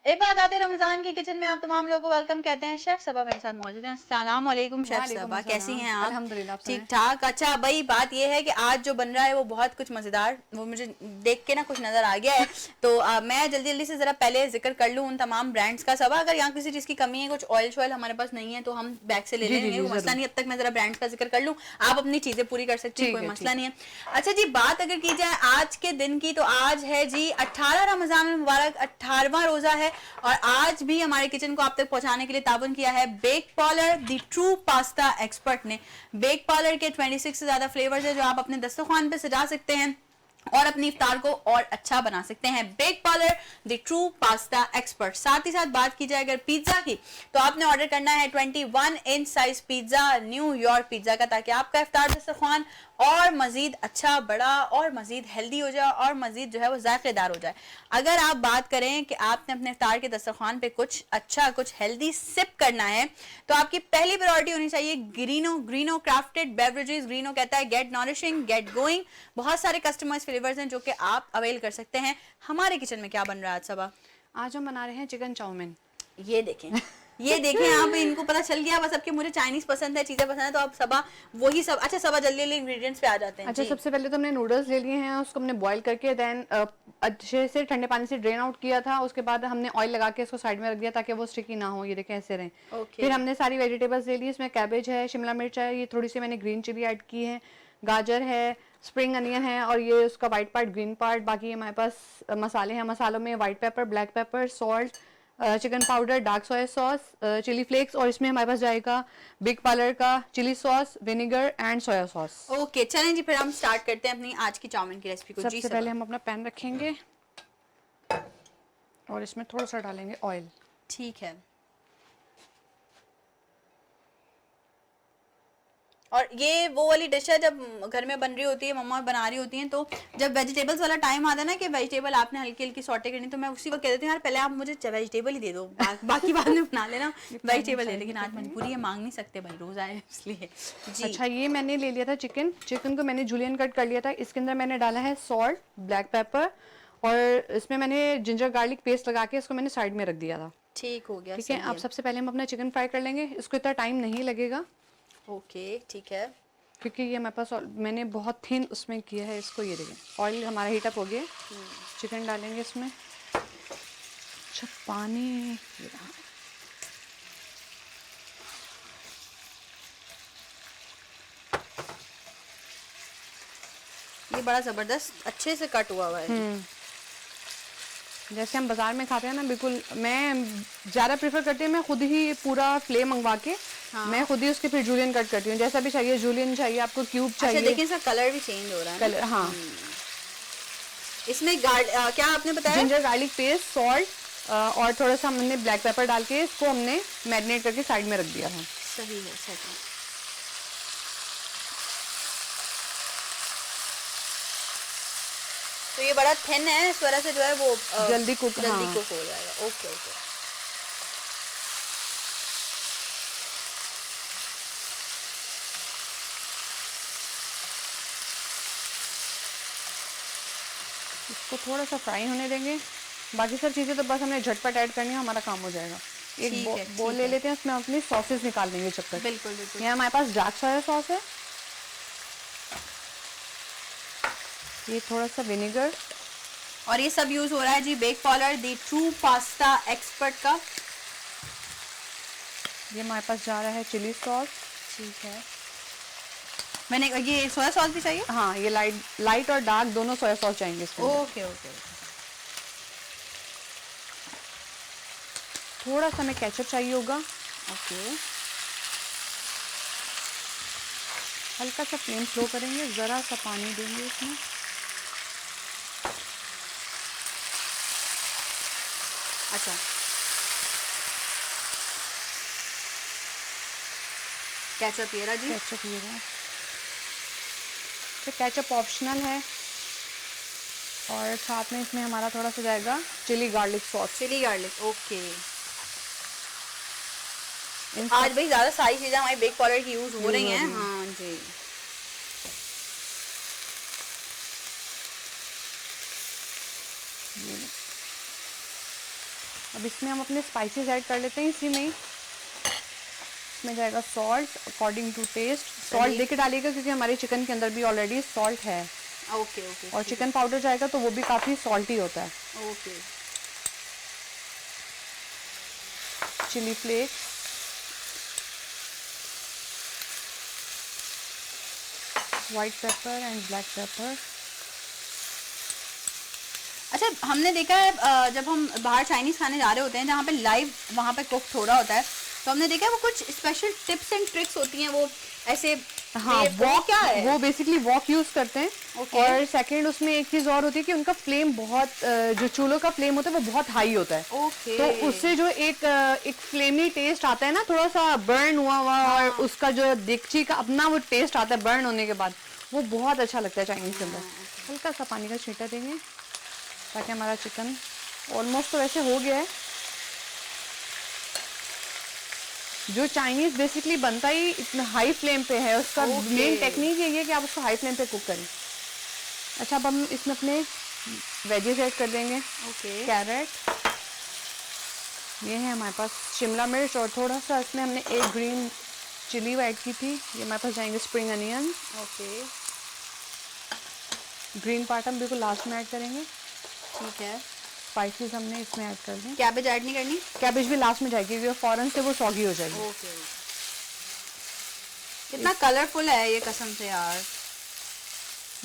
एक बात आते रमजान की किचन में आप तमाम लोगों को वेलकम कहते हैं। शेफ सबा मेरे साथ मौजूद हैं। अस्सलाम वालेकुम शेफ वालेकुम सबा, कैसी अस्सलाम। हैं आप? अल्हम्दुलिल्लाह, आप ठीक सुनाएं। ठाक। अच्छा भाई, बात ये है कि आज जो बन रहा है वो बहुत कुछ मजेदार, वो मुझे देख के ना कुछ नजर आ गया है। तो मैं जल्दी जल्दी से जरा पहले जिक्र कर लूँ उन तमाम ब्रांड्स का। सबा, अगर यहाँ किसी चीज की कमी है, कुछ ऑयल शॉयल हमारे पास नहीं है तो हम बैग से ले जी जी लेंगे, जी, वो मसला जरूर। नहीं। अब तक मैं जरा ब्रांड्स का जिक्र कर लूँ, आप अपनी चीजें पूरी कर सकती हैं, ठीक कोई है, मसला ठीक नहीं है। है। अच्छा जी, बात अगर की जाए आज के दिन की, तो आज है जी 18 रमजान मुबारक, 18वां रोजा है। और आज भी हमारे किचन को आप तक पहुंचाने के लिए ताबन किया है Bake parlour the true pasta expert ने। बेक पार्लर के 26 से ज्यादा फ्लेवर्स है जो आप अपने दस्तरखान पे सजा सकते हैं और अपनी इफ्तार को और अच्छा बना सकते हैं। Bake parlour the true pasta expert. साथ ही साथ बात की जाए अगर पिज्जा की, तो आपने ऑर्डर करना है 21 inch size pizza, New York pizza का, ताकि आपका इफ्तार दस्तरखान और मजीद अच्छा, बड़ा और मजीद हेल्दी हो जाए और मजीद जो है वो जायकेदार हो जाए। अगर आप बात करें कि आपने अपने इफ्तार के दस्तरखान पे कुछ अच्छा, कुछ हेल्दी सिप करना है, तो आपकी पहली प्रायोरिटी होनी चाहिए ग्रीनो। ग्रीनो क्राफ्टेड बेवरेजेस। ग्रीनो कहता है गेट नॉरिशिंग, गेट गोइंग। बहुत सारे कस्टमाइज फ्लेवर्स हैं जो कि आप अवेल कर सकते हैं। हमारे किचन में क्या बन रहा है आज सबा? आज हम बना रहे हैं चिकन चाउमीन। ये देखें, ये देखें आप, इनको पता चल गया बस अब कि मुझे चाइनीज पसंद है, चीजें पसंद है, तो अब सबा वही सब। अच्छा सबा, जल्दी जल्दी इंग्रेडिएंट्स पे आ जाते हैं अच्छा, जी। सबसे पहले तो हमने नूडल्स ले लिए हैं, उसको हमने बॉईल करके देन अच्छे से ठंडे पानी से ड्रेन आउट किया था। उसके बाद हमने ऑयल लगा के इसको साइड में रख दिया ताकि वो स्टिकी ना हो। ये देखें, ऐसे रहें। ओके। फिर हमने सारी वेजिटेबल्स ले ली। इसमें कैबेज है, शिमला मिर्च है, ये थोड़ी सी मैंने ग्रीन चिली ऐड की है, गाजर है, स्प्रिंग अनियन है, और ये उसका वाइट पार्ट, ग्रीन पार्ट। बाकी हमारे पास मसाले हैं। मसालों में white pepper, black pepper, salt, chicken powder, dark soya sauce, chilli flakes, और इसमें हमारे पास जाएगा बिग पार्लर का chilli sauce, vinegar and soya sauce. Okay चलें जी, फिर हम स्टार्ट करते हैं अपनी आज की चाउमीन की रेसिपी को जी सबसे पहले सबा। हम अपना पैन रखेंगे और इसमें थोड़ा सा डालेंगे ऑयल। ठीक है। और ये वो वाली डिश है जब घर में बन रही होती है, मम्मा बना रही होती हैं, तो जब वेजिटेबल्स वाला टाइम आता है ना कि वेजिटेबल आपने हल्की हल्की सॉटे करनी, तो मैं उसी वक्त कह देती हूँ यार पहले आप मुझे वेजिटेबल ही दे दो, बाकी बाद में बना लेना। ये प्रॉब्लम वेजिटेबल दे, सॉल्व लेकिन आज करेंगे। मजबूरी है, मांग नहीं सकते भाई, रोज आए इसलिए जी। अच्छा, ये मैंने ले लिया था चिकन। चिकन को मैंने जूलियन कट कर लिया था। इसके अंदर मैंने डाला है सॉल्ट, ब्लैक पेपर, और इसमें मैंने जिंजर गार्लिक पेस्ट लगा के इसको मैंने साइड में रख दिया था। ठीक हो गया, ठीक है, सही अब है। सबसे पहले हम अपना चिकन फ्राई कर लेंगे। इसको इतना टाइम नहीं लगेगा ओके ठीक है। क्योंकि ये हमारे पास मैंने बहुत थिन उसमें किया है इसको। ये देखें, ऑयल हमारा हीटअप हो गया। चिकन डालेंगे इसमें। अच्छा, पानी ये रहा। ये बड़ा जबरदस्त अच्छे से कट हुआ है। जैसे हम बाजार में खाते हैं ना, बिल्कुल। मैं ज़्यादा प्रेफर करती हूँ, मैं खुद ही पूरा फ्ले मंगवा के मैं खुद ही उसके फिर जूलियन कट करती हूँ। जैसा भी चाहिए, जूलियन चाहिए आपको, क्यूब अच्छा चाहिए। देखिए, इसका कलर भी चेंज हो रहा है ना। कलर, हाँ। इसमें क्या आपने बताया? जिंजर गार्लिक पेस्ट, सॉल्ट, और थोड़ा सा हमने ब्लैक पेपर डाल के इसको हमने मैरिनेट करके साइड में रख दिया था। सही है, सही। तो ये बड़ा थिन है, इस वजह से जो है वो जल्दी कुक, जल्दी हाँ। कुक हो जाएगा। Okay okay. इसको थोड़ा सा फ्राई होने देंगे। बाकी सब चीज़ें तो बस हमने झटपट ऐड करनी है, हमारा काम हो जाएगा। एक ठीक है, बोल ठीक ले है। लेते हैं, उसमें अपनी सॉसेस निकाल लेंगे जब तक। बिल्कुल बिल्कुल। यहाँ हमारे पास डार्क सोया सॉस है, ये थोड़ा सा विनेगर, और ये सब यूज हो रहा है जी bake parlour the true pasta expert का। ये हमारे पास जा रहा है चिली सॉस। ठीक है। मैंने ये सोया सॉस भी चाहिए? हाँ, ये लाइट और डार्क दोनों सोया सॉस चाहिए इसमें। Okay okay. थोड़ा सा हमें केचप चाहिए होगा। ओके। हल्का सा फ्लेम स्लो करेंगे, ज़रा सा पानी देंगे इसमें। अच्छा, केचप ये रहा जी। केचप ये रहा। तो केचप ऑप्शनल है, और साथ में इसमें हमारा थोड़ा सा जाएगा chilli garlic sauce. Chilli garlic, okay. आज भाई ज्यादा सारी चीजें हमारी बेक पाउडर की यूज हो रही हैं। हाँ जी। अब इसमें हम अपने स्पाइसेस ऐड कर लेते हैं इसी में ही। इसमें जाएगा salt according to taste. Salt देख के डालिएगा क्योंकि हमारे चिकन के अंदर भी ऑलरेडी सॉल्ट है। Okay okay. और चिकन पाउडर जाएगा तो वो भी काफ़ी सॉल्टी होता है। Okay. Chilli flakes, white pepper and black pepper. अच्छा, हमने देखा है जब हम बाहर चाइनीज खाने जा रहे होते हैं जहाँ पे लाइव वहाँ पे कुक हो रहा होता है, तो हमने देखा है वो कुछ स्पेशल टिप्स एंड ट्रिक्स होती हैं वो ऐसे। हाँ, वो क्या है? वो बेसिकली वॉक यूज करते हैं। Okay. और सेकंड उसमें एक चीज और होती है कि उनका फ्लेम बहुत जो चूल्हों का फ्लेम होता है वो बहुत हाई होता है। Okay. तो उससे जो एक फ्लेमी टेस्ट आता है ना, थोड़ा सा बर्न हुआ हुआ और उसका जो देगची का अपना वो टेस्ट आता है बर्न होने के बाद, वो बहुत अच्छा लगता है चाइनीज के अंदर। हल्का सा पानी का छींटा देंगे ताकि हमारा चिकन ऑलमोस्ट तो वैसे हो गया है। जो चाइनीज बेसिकली बनता ही इतना हाई फ्लेम पे है, उसका मेन टेक्निक यही है कि आप उसको हाई फ्लेम पे कुक करें। अच्छा, अब हम इसमें अपने वेजेस ऐड कर देंगे। ओके। कैरेट, ये है हमारे पास शिमला मिर्च, और थोड़ा सा इसमें हमने एक ग्रीन चिली ऐड की थी। ये हमारे पास जाएंगे spring onion. Okay. Green part हम बिल्कुल लास्ट में ऐड करेंगे। ठीक है। स्पाइसेस हमने इसमें ऐड कर दें। कैबेज ऐड नहीं करनी? कैबेज भी लास्ट में जाएगी क्योंकि फौरन से वो सॉगी हो जाएगी। ओके। कितना कलरफुल है ये, कसम से यार।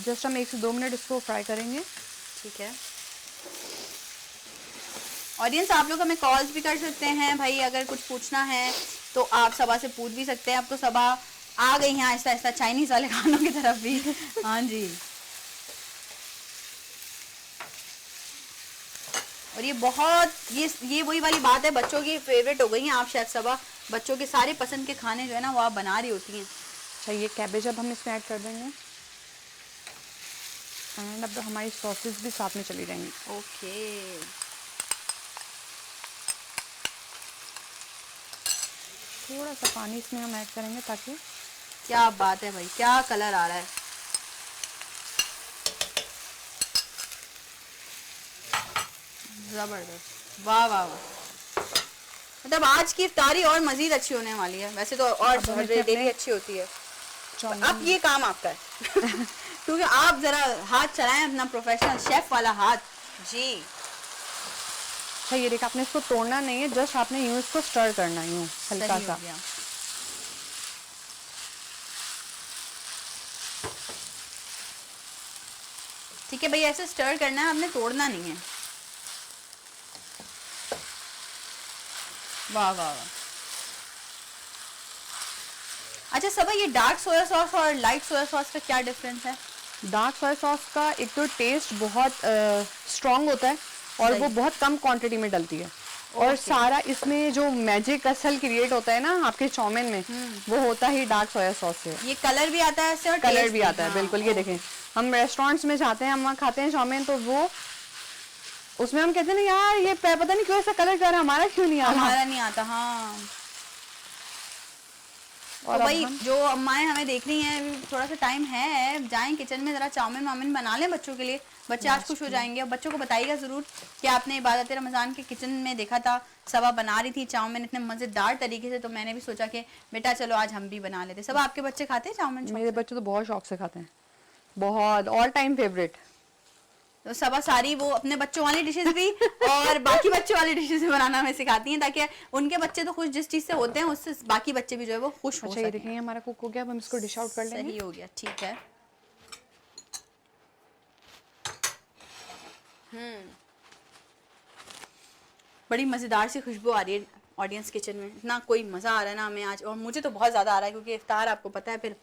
जस्ट हम 1 से 2 मिनट इसको फ्राई करेंगे। ठीक है। ऑडियंस, आप लोग हमें कॉल्स भी कर सकते हैं भाई, अगर कुछ पूछना है तो आप सबा से पूछ भी सकते हैं। अब तो सबा आ गई हैं आहिस्ता आहिस्ता चाइनीज वाले खानों की तरफ भी। हाँ जी। और ये बहुत ये वही वाली बात है, बच्चों की फेवरेट हो गई हैं आप शेफ सबा। बच्चों के सारे पसंद के खाने जो है ना वो आप बना रही होती हैं। अच्छा, ये कैबेज अब हम इसमें ऐड कर देंगे एंड अब हमारी सॉसेस भी साथ में चली जाएंगी। ओके। थोड़ा सा पानी इसमें हम ऐड करेंगे ताकि क्या बात है भाई, क्या कलर आ रहा है। जबरदस्त, वाह वाह वाह। मतलब आज की इफ्तारी और मजीद अच्छी होने वाली है। वैसे तो और डेली अच्छी होती है, अब ये काम आपका है। क्योंकि आप जरा हाथ चलाएं अपना प्रोफेशनल शेफ वाला हाथ जी। अच्छा, ये देखिए आपने इसको तोड़ना नहीं है, जस्ट आपने यूं इसको स्टर करना है, यूं हल्का सा। ठीक है भाई, ऐसे स्टर करना है, आपने तोड़ना नहीं है। वाह वाह वाह। अच्छा सबा, ये डार्क सोया सॉस और लाइट सोया सॉस का क्या डिफरेंस है? डार्क सोया सॉस का एक तो टेस्ट बहुत स्ट्रॉन्ग होता है और वो बहुत कम क्वांटिटी में डलती है। और सारा इसमें जो मैजिक असल क्रिएट होता है ना आपके चाउमीन में, वो होता ही डार्क सोया सॉस से। ये कलर भी आता है इससे और कलर भी आता है, बिल्कुल। ये देखें, हम रेस्टोरेंट्स में जाते हैं, हम वहाँ खाते हैं चाउमीन, तो वो उसमें हम कहते हैं ना यार ये पता नहीं क्यों ऐसा कलर कर रहा है, हमारा क्यों नहीं आ रहा। हमारा नहीं आता, हाँ। और भाई जो अम्माएं हमें देख रही हैं, थोड़ा सा टाइम है, जाएं किचन में जरा चाउमीन वाउमीन बना लें बच्चों के लिए। बच्चे आज खुश हो जाएंगे। और बच्चों को बताइएगा जरूर कि आपने इबादत रमज़ान के किचन में देखा था, सबा बना रही थी चाउमीन इतने मज़ेदार तरीके से, तो मैंने भी सोचा कि बेटा चलो आज हम भी बना लेते। सबा, आपके बच्चे खाते हैं चाउमीन? मेरे बच्चे तो बहुत शौक से खाते हैं, बहुत, ऑल टाइम फेवरेट। तो सबा सारी वो अपने बच्चों वाली डिशेस भी और बाकी बच्चों वाली डिशेस भी बनाना हमें सिखाती हैं, ताकि उनके बच्चे तो खुश जिस चीज से होते हैं उससे बाकी बच्चे भी जो है वो खुश हो सकें। ये देखिए हमारा कुक हो गया, अब हम इसको डिश आउट कर लेंगे। सही हो गया, ठीक है। बड़ी मजेदार सी खुशबू आ रही है ऑडियंस किचन में, इतना कोई मजा आ रहा है ना हमें आज। और मुझे तो बहुत ज्यादा आ रहा है क्योंकि इफ्तार आपको पता है, फिर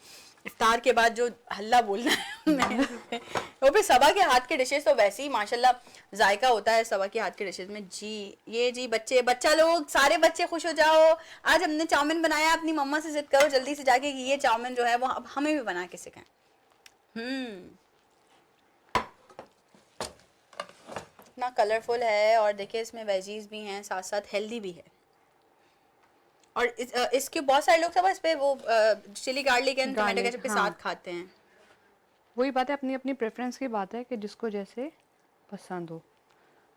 इफ्तार के बाद जो हल्ला बोलना है वो फिर सबा के हाथ के डिशेस तो वैसे ही माशाल्लाह जायका होता है सबा के हाथ के डिशेस में जी। ये जी बच्चा लोग, सारे बच्चे खुश हो जाओ, आज हमने चाउमीन बनाया, अपनी मम्मा से जिद करो जल्दी से जाके कि ये चाउमीन जो है वो अब हमें भी बना के सिखाएं। इतना कलरफुल है, और देखिए इसमें वेजीज भी हैं, साथ साथ हेल्दी भी है। और इसके बहुत सारे लोग सब इस पे वो chilli garlic and tomato ketchup के साथ खाते हैं। वही बात है, अपनी अपनी प्रेफरेंस की बात है कि जिसको जैसे पसंद हो।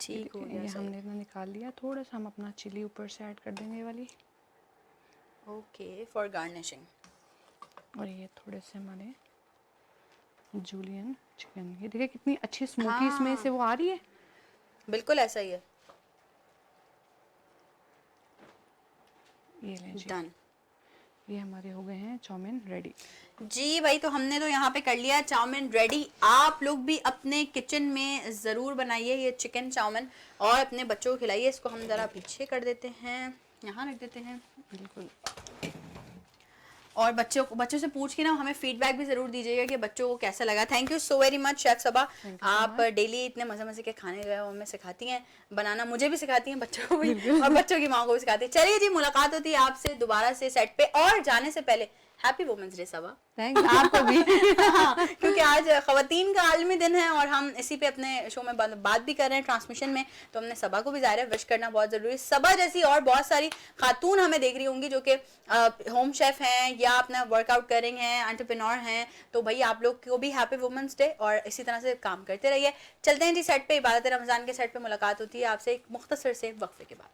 ठीक हो ये गया सही। हमने इतना निकाल लिया, थोड़ा सा हम अपना चिली ऊपर से ऐड कर देंगे ये वाली, ओके फॉर गार्निशिंग। और ये थोड़े से हमारे जूलियन चिकन, ये देखिए कितनी अच्छी स्मोकी हाँ। इसमें से वो आ रही है। बिल्कुल ऐसा ही है। ये लें जी, डन ये हमारे हो गए हैं चाउमीन रेडी। जी भाई, तो हमने तो यहाँ पे कर लिया चाउमीन रेडी। आप लोग भी अपने किचन में ज़रूर बनाइए ये चिकन चाउमीन और अपने बच्चों को खिलाइए। इसको हम ज़रा पीछे कर देते हैं, यहाँ रख देते हैं। बिल्कुल। और बच्चों से पूछ के ना हमें फीडबैक भी ज़रूर दीजिएगा कि बच्चों को कैसा लगा। Thank you so very much chef Saba, आप डेली इतने मज़े मज़े के खाने गए हो, हमें सिखाती हैं बनाना, मुझे भी सिखाती हैं, बच्चों को भी और बच्चों की माँ को भी सिखाती हैं। चलिए जी, मुलाकात होती है आपसे दोबारा से सेट पे, और जाने से पहले हैप्पी वुमेन्स डे सबा। थैंक्स आपको भी। हाँ, क्योंकि आज ख़वातीन का आलमी दिन है और हम इसी पे अपने शो में बात भी कर रहे हैं ट्रांसमिशन में, तो हमने सबा को भी ज़ाहिर है विश करना बहुत ज़रूरी है। सबा जैसी और बहुत सारी खातून हमें देख रही होंगी जो कि होम शेफ हैं या अपना वर्कआउट कर रही हैं, एंटरप्रेन्योर हैं, तो भाई आप लोग को भी हैप्पी वुमेन्स डे, और इसी तरह से काम करते रहिए। चलते हैं जी सेट पे, इबादत रमज़ान के सेट पे मुलाकात होती है आपसे एक मुख्तसर से वक्फे के बाद।